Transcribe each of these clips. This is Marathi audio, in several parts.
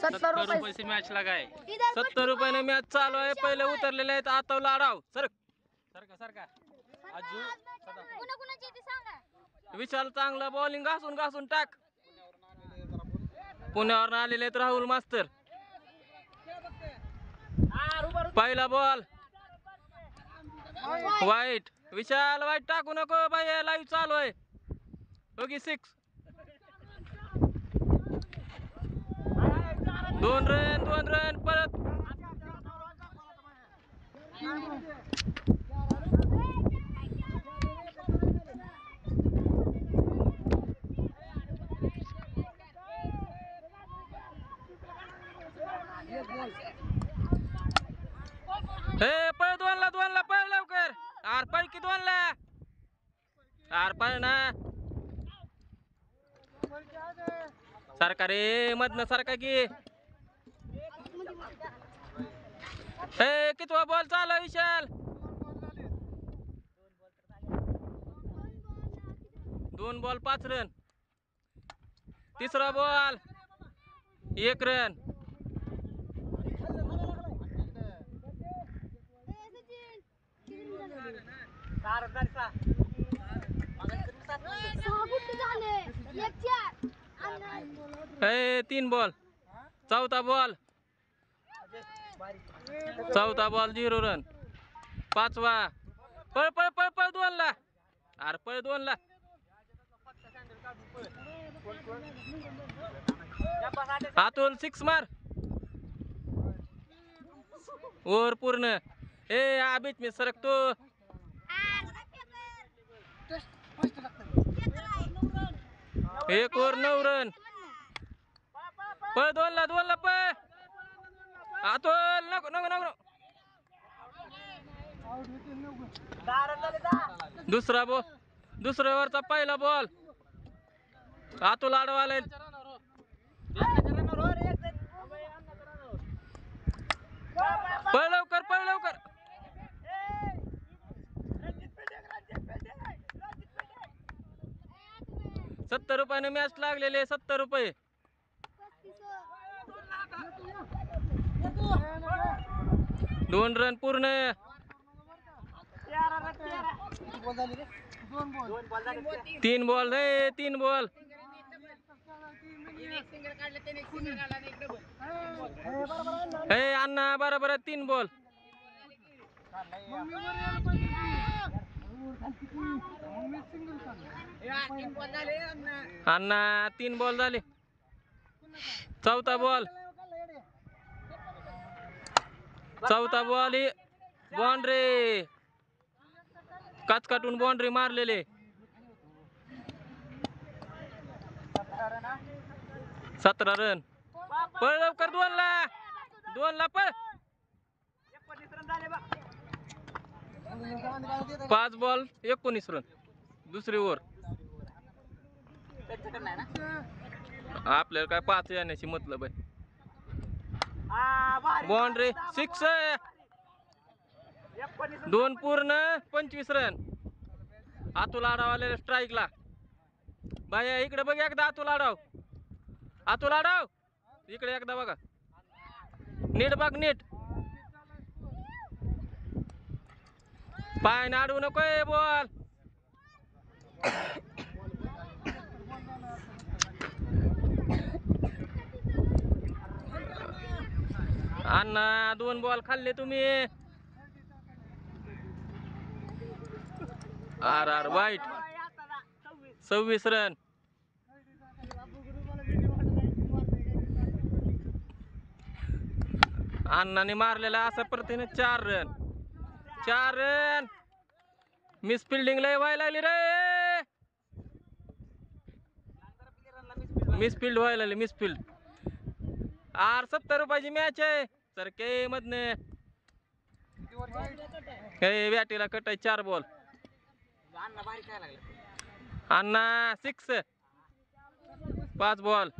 70 रुपये मॅच लगाय 70 रुपयाने मॅच चालू आहे. पहिले उतरलेले आहेत आता लाडाव सरका आजू कुणाची ती सांगा. विशाल चांगला बॉलिंग घासून टाक. पुण्यावरून आलेले आहेत राहुल मास्तर. पहिला बॉल वाईट. विशाल वाईट टाकू नको बाई, लाईव्ह चालू आहे. ओके 6. 2 रन परत. हे पळ 2 ला पळ लवकर. आर पळ की 2 ला. आर पळ ना. सारखा रे मधनं सारखा की. हे कितवा बॉल चालू विशाल. 2 बॉल 5 रन. तिसरा बॉल 1 रन. हे 3 बॉल. चौथा बॉल 0 रन. 5वा पळ 2 ला. अरे पळ 2 ला. अतुल 6 मार. ओव्हर पूर्ण. ए बीच में सरकतो. 1 ओव्हर 9 रन. पळ 2 ला पळ. अतुल नको. दुसरा ओव्हरचा पहिला बॉल. अतुल आडवाले. पळ लवकर. 70 रुपयाने मॅच लागलेले. 70 रुपये. 2 रन पूर्ण. 3 बॉल रे 3 बॉल. हे अण्णा बरोबर 3 बॉल. अण्णा 3 बॉल झाले. चौथा बॉल बाउंड्री. काटून बाउंड्री मारलेले. 17 रन. पळ लवकर 2 ला पळ. 5 बॉल 19 रन. दुसरी ओव्हर. आपल्याला काय 5 येण्याची मतलब आहे. बाउंड्री 6. 2 पूर्ण 25 रन. अतुल आडाव आलेला स्ट्राईकला. बाया इकडे बघ एकदा. अतुल आडाव इकडे एकदा बघा. नीट बघ नीट. पाय अडवू नको बॉल. अण्णा 2 बॉल खाल्ले तुम्ही. आर वाईट. 26 रन. अण्णाने मारलेला असा प्रतीने 4 रन. मिस फिल्डिंग लय व्हायला लागली रे. मिसफिल्ड व्हायला लागली. मिसफिल्ड. 70 रुपयाची मॅच आहे. सर के मधने बॅटीला कट आहे. 4 बॉल. अण्णा 6. 5 बॉल.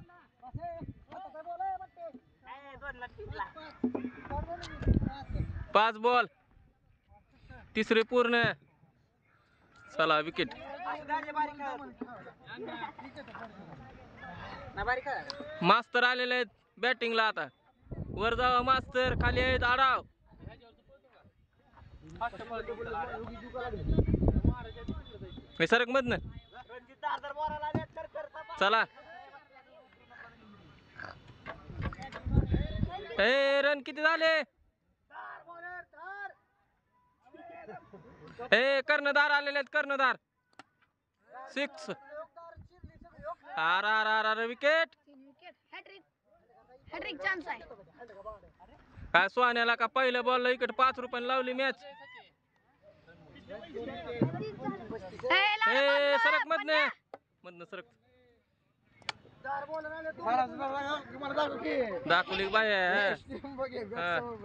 5 बॉल. तिसरी पूर्ण. चला विकेट. मास्तर आलेले आहेत. बॅटिंगला आता वर जावा मास्तर खाली आहेत आडाव हे सरक मधन चला ए रन किती झाले ए कर्णधार आलेले आहेत कर्णधार 6 आर विकेट हॅट्रिक चान्स आहे काय सोन्याला का पहिल्या बॉलला इकडे 5 रुपयाने लावली मॅच ए सरक मधनं सरक दाखवली बाय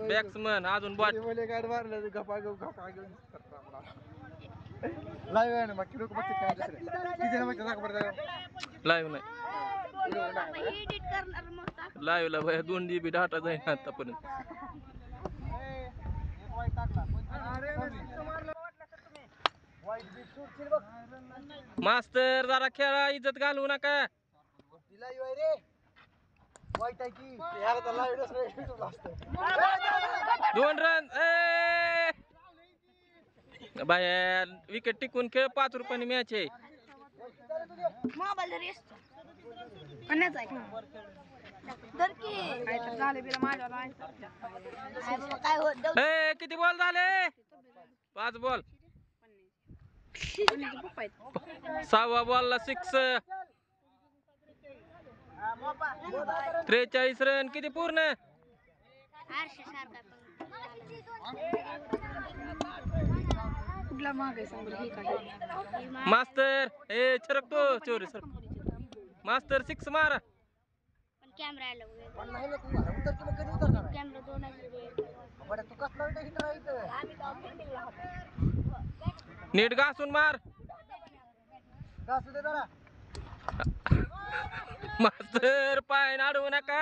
बॅट्समन अजून बॉट लाईव्ह नाही लाईव्ह ला बाय 2 GB डाटा जाईन आतापर्यंत मास्तर जरा खेळा इज्जत घालवू नका 2 रन बाया विकेट टिकून खेळ 5 रुपयाने मॅच आहे किती बॉल झाले 5 बॉल 6वा बॉलला 6 43 रन किती पूर्ण मास्तर ए छरकतो चोरी सर मास्तर 6 मारा नीट घासून मार मास्तर पाय अडवू नका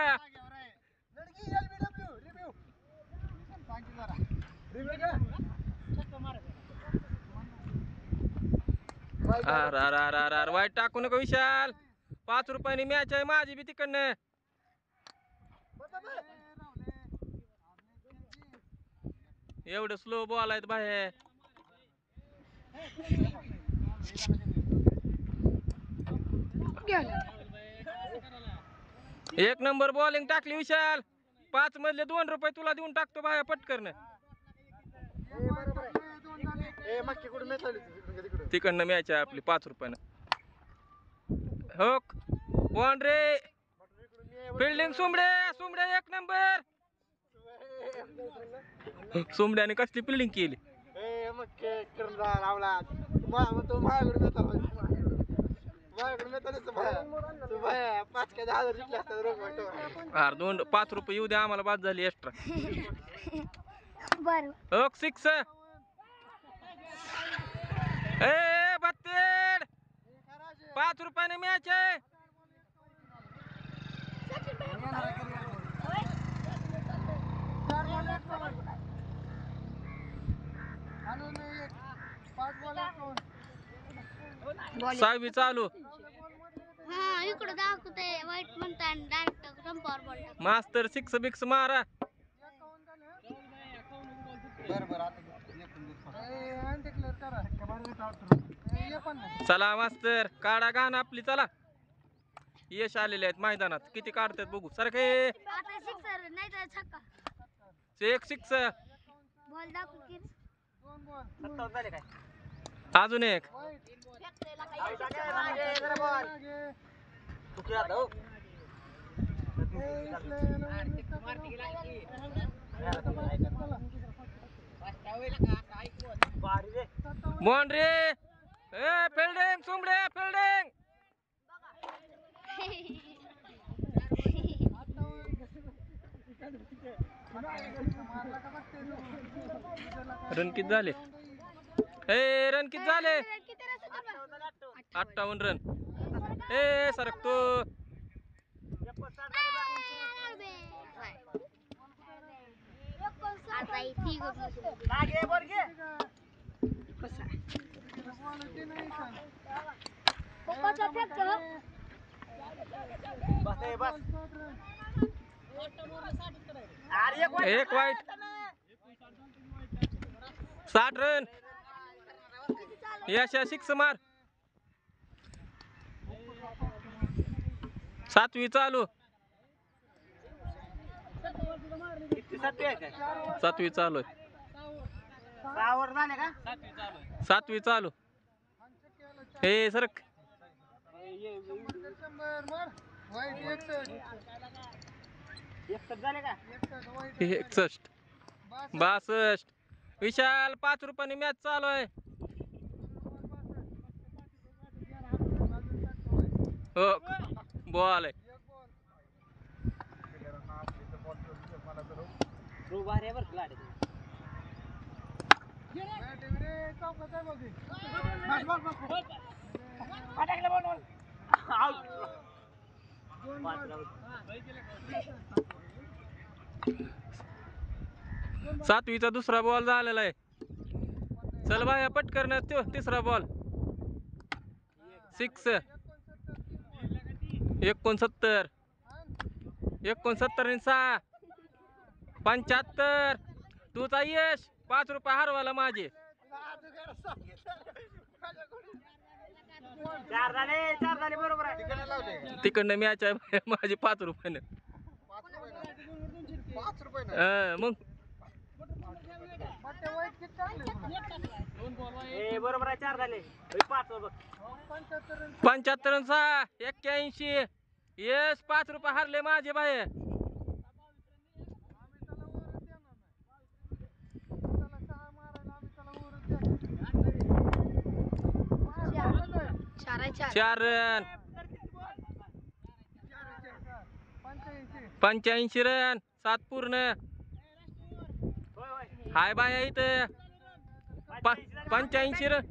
अर वाईट टाकू नका विशाल 5 रुपयानी मॅच आहे माझी बी तिकडनं एवढं स्लो बॉल आहेत बाहेर एक नंबर बॉलिंग टाकली विशाल 5 मधले 2 रुपये तुला देऊन टाकतो बाहेर पटकन तिकडनं मॅच आहे आपली 5 रुपयानं हो कोण रे फिल्डिंग सुमडे 1 नंबर सुमड्याने कसली फिल्डिंग केली अरे 5 रुपये येऊ द्या आम्हाला बाद झाली एक्स्ट्रा 6 ए 32 5 रुपयाने मॅच आहे साहेबी चालू इकडे दाखवते वाईट म्हणता डायरेक्ट संपावर बॉल मास्तर 6 बिक्स मारा चला मास्तर काढा गाणं आपली चला यश आलेले आहेत मैदानात किती काढतात बघू सारखे आता सिक्सर नाही तर छक्का 6 बॉल दाखव की अजून एक बाउंड्री ए फिल्डिंग सुमडे फिल्डिंग रन किती झाले ए रन किती झाले 58 रन ए सरकतो एक वाईट 60 रन. यशा सिक्स मार. 7वी चालू. 7वी चालू आहे. 7वी चालू. हे सरक. 61 62. विशाल 5 रुपयाने मॅच चालू आहे. हो बॉल आहे. सातवीचा दुसरा बॉल झालेला आहे. चल बाया पटकन तो तिसरा बॉल. 6 69 69 आणि 6 75. तुझा यश 5 रुपये हरवाला माझे. तिकडनं मॅच आहे माझी 5 रुपयानं. मग बरोबर आहे. 4 झाले. 75 आणि 6 81. यस 5 रुपये हरले माझे बाहेर. चार रन. 85 रन. 7 पूर्ण. हाय बाया इथं 85 रन.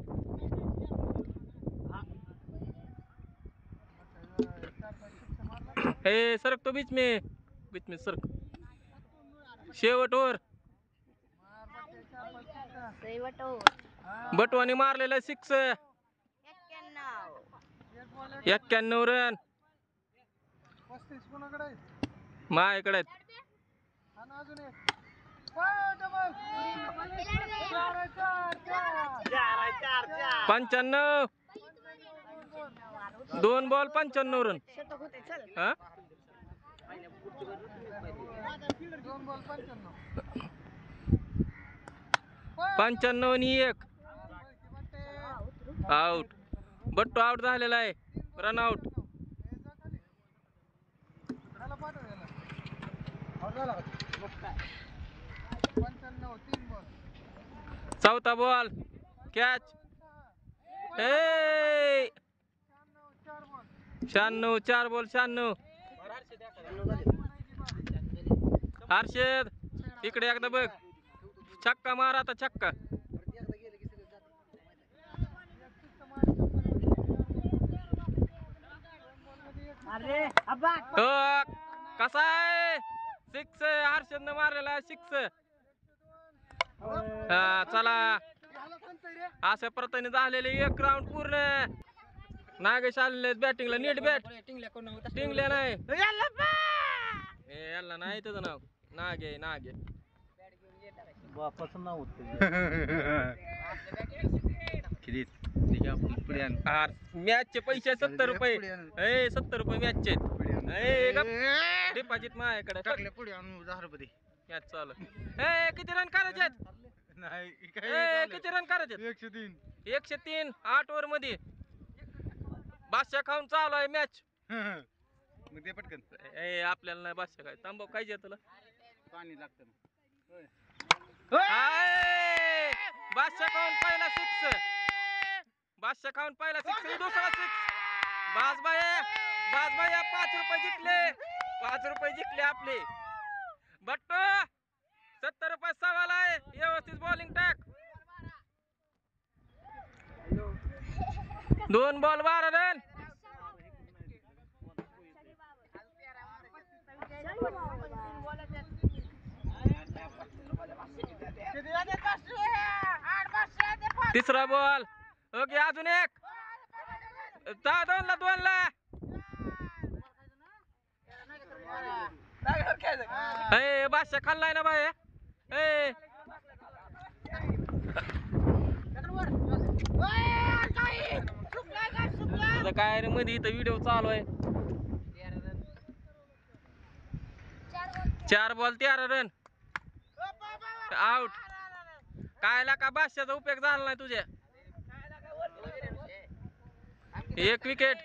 हे सरक तो बीच में सरक. शेवट ओव्हर. बटवाने मारलेला 6 91 रन. माझ्याकडे 95. 2 बॉल 95 रन. 95 आणि 1 आउट. बट्टू आउट झालेला आहे. Run out. चौथा बॉल कॅच. 96 4 बॉल 96. हर्षद इकडे एकदा बघ. छक्का मार आता छक्का. कसा आहे 6 हर्षदनं मारलेला 6. चला अशा प्रकारे झालेले 1 राऊंड पूर्ण. नागेश आलेले बॅटिंगला. नीट बॅट. टिंगल्या नाही. याला नाही त्याचं नाव. नागे मॅचचे पैसे 70 रुपये. 70 रुपये मॅचचे. डिपॉझिट माझ्याकडे. मॅच चालू. किती रन करायचे? किती रन करायचे? 103. 8 ओव्हर मध्ये. बादशाह खाऊन चालू आहे मॅच. पटकन आपल्याला नाही बादशाह काय. तांबाखू खायचे तुला? पाणी लागतं. बादशाह खाऊन पहिला 6. बादशाह खाऊन पहिला 6. दुसरा 6. बाजबाया 5 रुपये जिंकले. 5 रुपये जिंकले आपले. बट्टू 70 रुपये सवाल आहे. व्यवस्थित बॉलिंग टाक. 2 बॉल 12 रन. तिसरा बॉल. ओके अजून एक. 2 ला ए बादशाह खाल्लाय ना बाय ए आता काय रे मध्ये इथं व्हिडिओ चालू आहे 4 बॉल 13 रन आउट कायला का बादशाचा उपयोग झाला नाही तुझ्या एक विकेट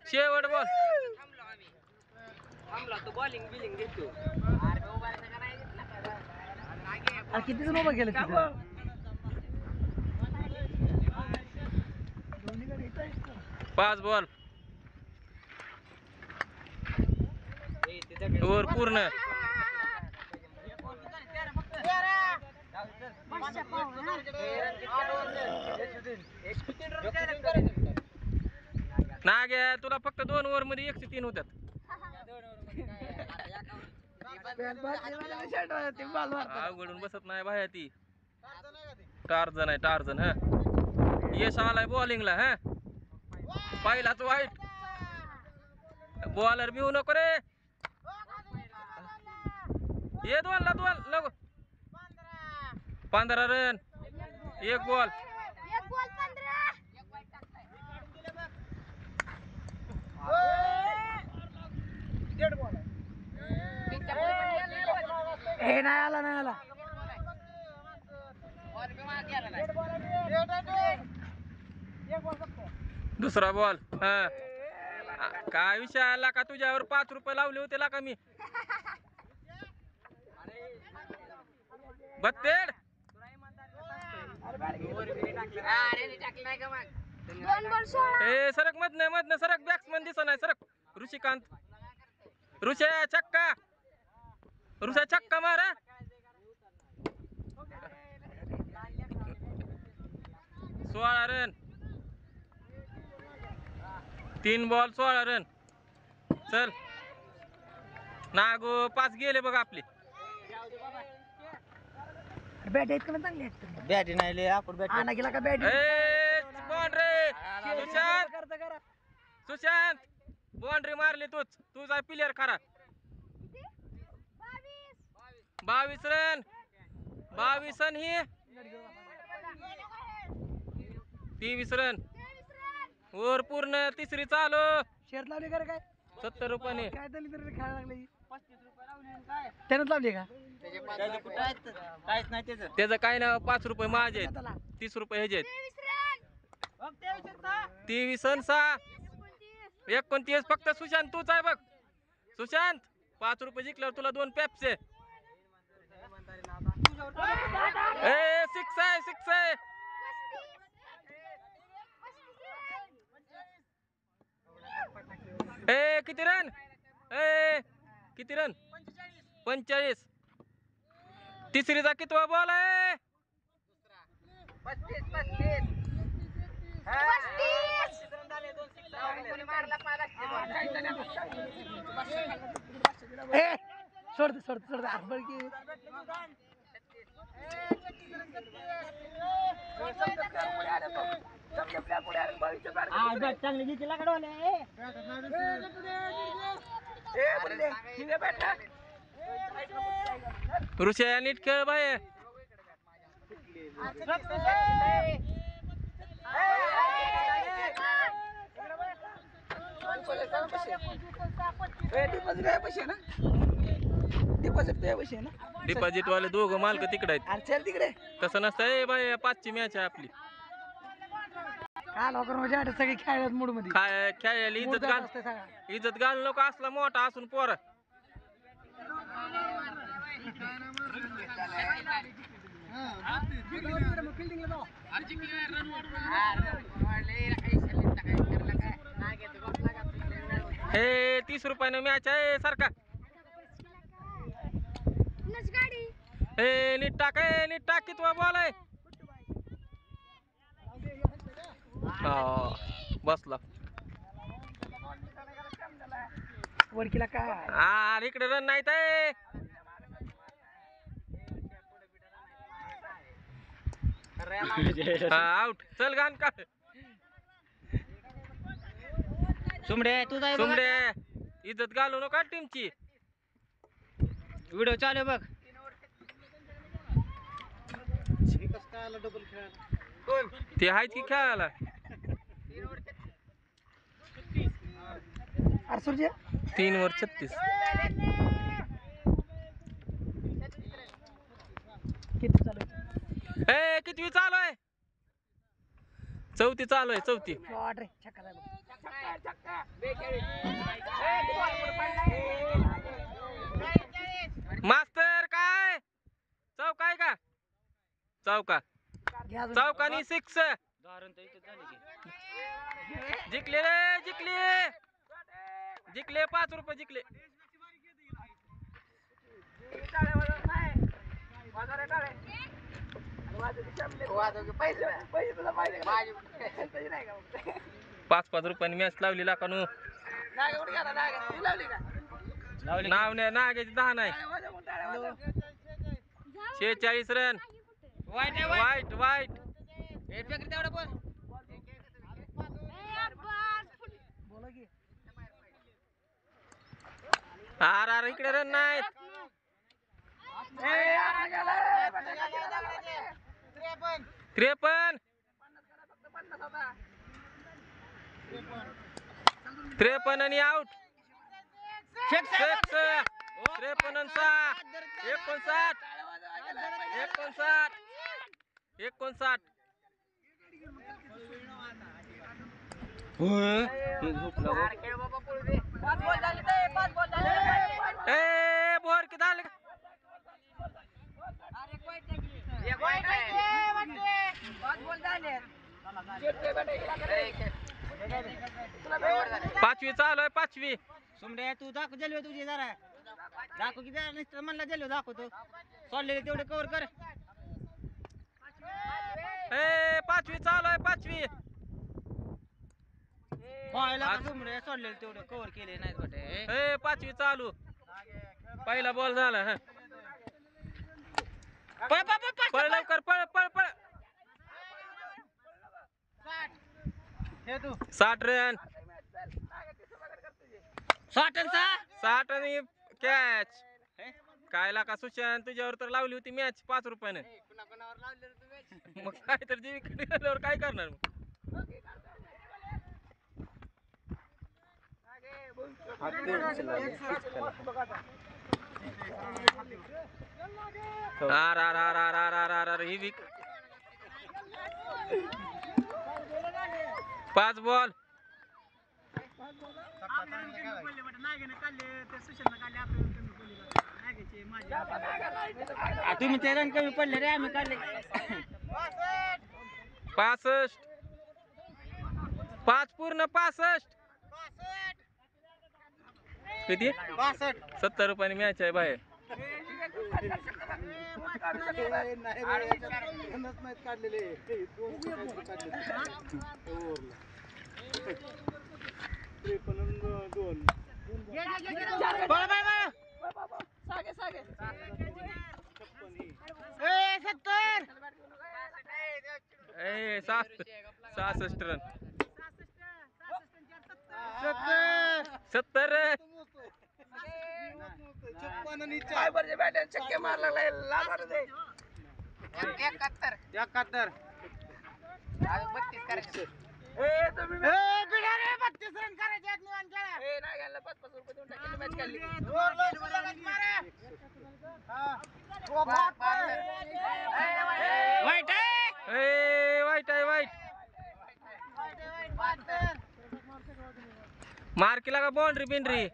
शेवट बॉल बॉलिंग बिलिंग घेतो किती जण उभं केलं तिथं? 5 बॉल ओव्हर पूर्ण नाग्या तुला फक्त 2 ओव्हर मध्ये 103 होत्यात अवघडून बसत नाही बाहेर ती टार्झन आहे टार्झन हा यश आलाय बॉलिंगला हा पहिलाच वाईट बॉलर भिवू नको रे ये 2 ला 2 नको 15 रन 1 बॉल हे नाही आला नाही आला दुसरा बॉल हा काय विषय आला का तुझ्यावर 5 रुपये लावले होते का मी बत्तेड ए सरक मधनं सरक बॅट्समन दिसत नाही सरक ऋषिकांत ऋषा छक्का मारा 16 रन 3 बॉल 16 रन चल नागो 5 गेले बघ आपली बॅट आहेत का चांगली बॅट नाही आपण बॅट आणा गेला का बॅट बाउंड्री सुशांत बाउंड्री मारली तुझा प्लेअर खरा 22 रन 22 रन ही 23 रन वर पूर्ण तिसरी चालू शेअर लावले का रे काय 70 रुपयाने काय झाली तर खेळायला लागले 35 रुपये लावले त्यानंच लावले का काहीच नाही त्याचं त्याचं काय ना 5 रुपये माझे आहेत 30 रुपये ह्याचे आहेत 23 रन 6 29 फक्त सुशांत तूच आहे बघ सुशांत 5 रुपये जिंकल्यावर तुला 2 पॅप्स ए 6 आहे ए किती रन किती रन 45 तिसरीचा कितवा बॉल आहे 35 सोड आरबळ की चांगली जिंकला कडवले ऋषा नीट खेळ बाय डिपॉझिट वाले दोघं मालक तिकडे आहेत तिकडे तसं नसतं बाय 5ची मॅच आहे आपली काय लवकर मजा सगळे खेळायला मूड मध्ये काय खेळायला इज्जत घाल नको असला मोठा असून पोर हे 30 रुपयानं मॅच आहे सारखा हे नीट टाक कितवा बॉल आहे बसला वडकीला काय इकडे रन नाही ते आउट चल गान का सुमडे इज्जत घालू नका टीमची व्हिडिओ चालू बघ. ते आहेत की खेळायला. अरे सूर्य 3 वर 36. किती चालू ए कितवी चालू आहे? 4थी चालू आहे. 4थी. शॉट रे छक्का झाला. मास्तर काय चौका आहे का? चौका. घ्या अजून. चौकानी 6. धरण तर इथं झाली की. जिंकले रे जिंकले. जिंकले 5 रुपये जिंकले. पाच 5 रुपयांनी मॅच लावली लाकानू. नाव नाही नागाची 10 नाही. 46 रन. वाईट आहे, वाईट वाईट. हे फेक रे तेवढं बोल. बोला की. आर इकडे रन नाहीत. 53. 53 आणि आउट. 53 आणि 6. 59. 59. ए बोर किती आले? पाचवी चालू आहे. 5वी. सुमड्या तू दाखव जलवे तुझी जरा. दाखव की जरा नुसतं म्हणला जलवे दाखवतो. सोडलेले तेवढे कव्हर कर. ए 5वी चालू आहे. 5वी. सुमड्या सोडलेले तेवढे कव्हर केले नाहीत वाटे. ए 5वी चालू. पहिला बॉल झाला. हा पळ पळ पळ पळ लवकर पळ पळ पळ. 60 रन. 60 आणि कॅच. काय लाका सुशांत तुझ्यावर तर लावली होती मॅच 5 रुपयाने. मग काय तर जीविकडे गेल्यावर काय करणार मग? ही वीक 5 बॉल. तुम्ही ते रन कमी पडले रे आम्ही काढले. 65. 5 पूर्ण 65. किती? 70 रुपयाने मॅच आहे बाहेर. ए 66 रन. 70. वाईट आहे वाईट. मार्कीला का बाउंड्री बिंड्री.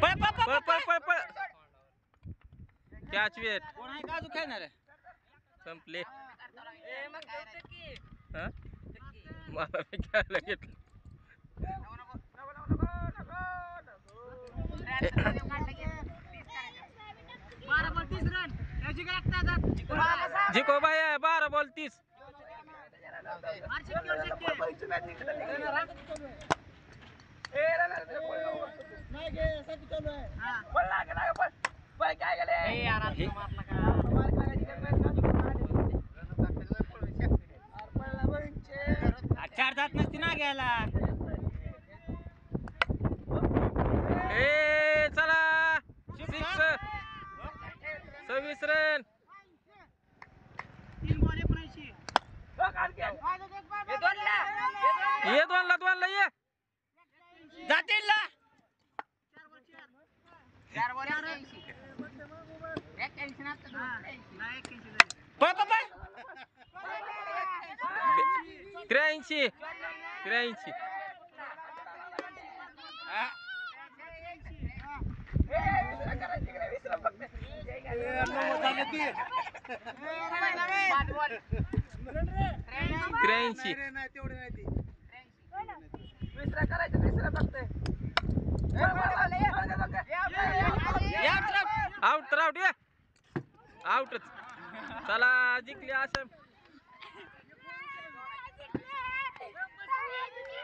पळ पळ पळ पळ. Catch wait. कोण आहे का अजून खेळणार? संपले. हा? मला नाही खेळायला घेतलं. जिको भाई 12 बॉल 30. चार जात नसती ना घ्यायला. फायनलला ये. जातील ना. पळ पळ पळ. 83 83. हा. त्र्याऐंशी. आउट तर आउट या. आउटच. चला जिंकली असं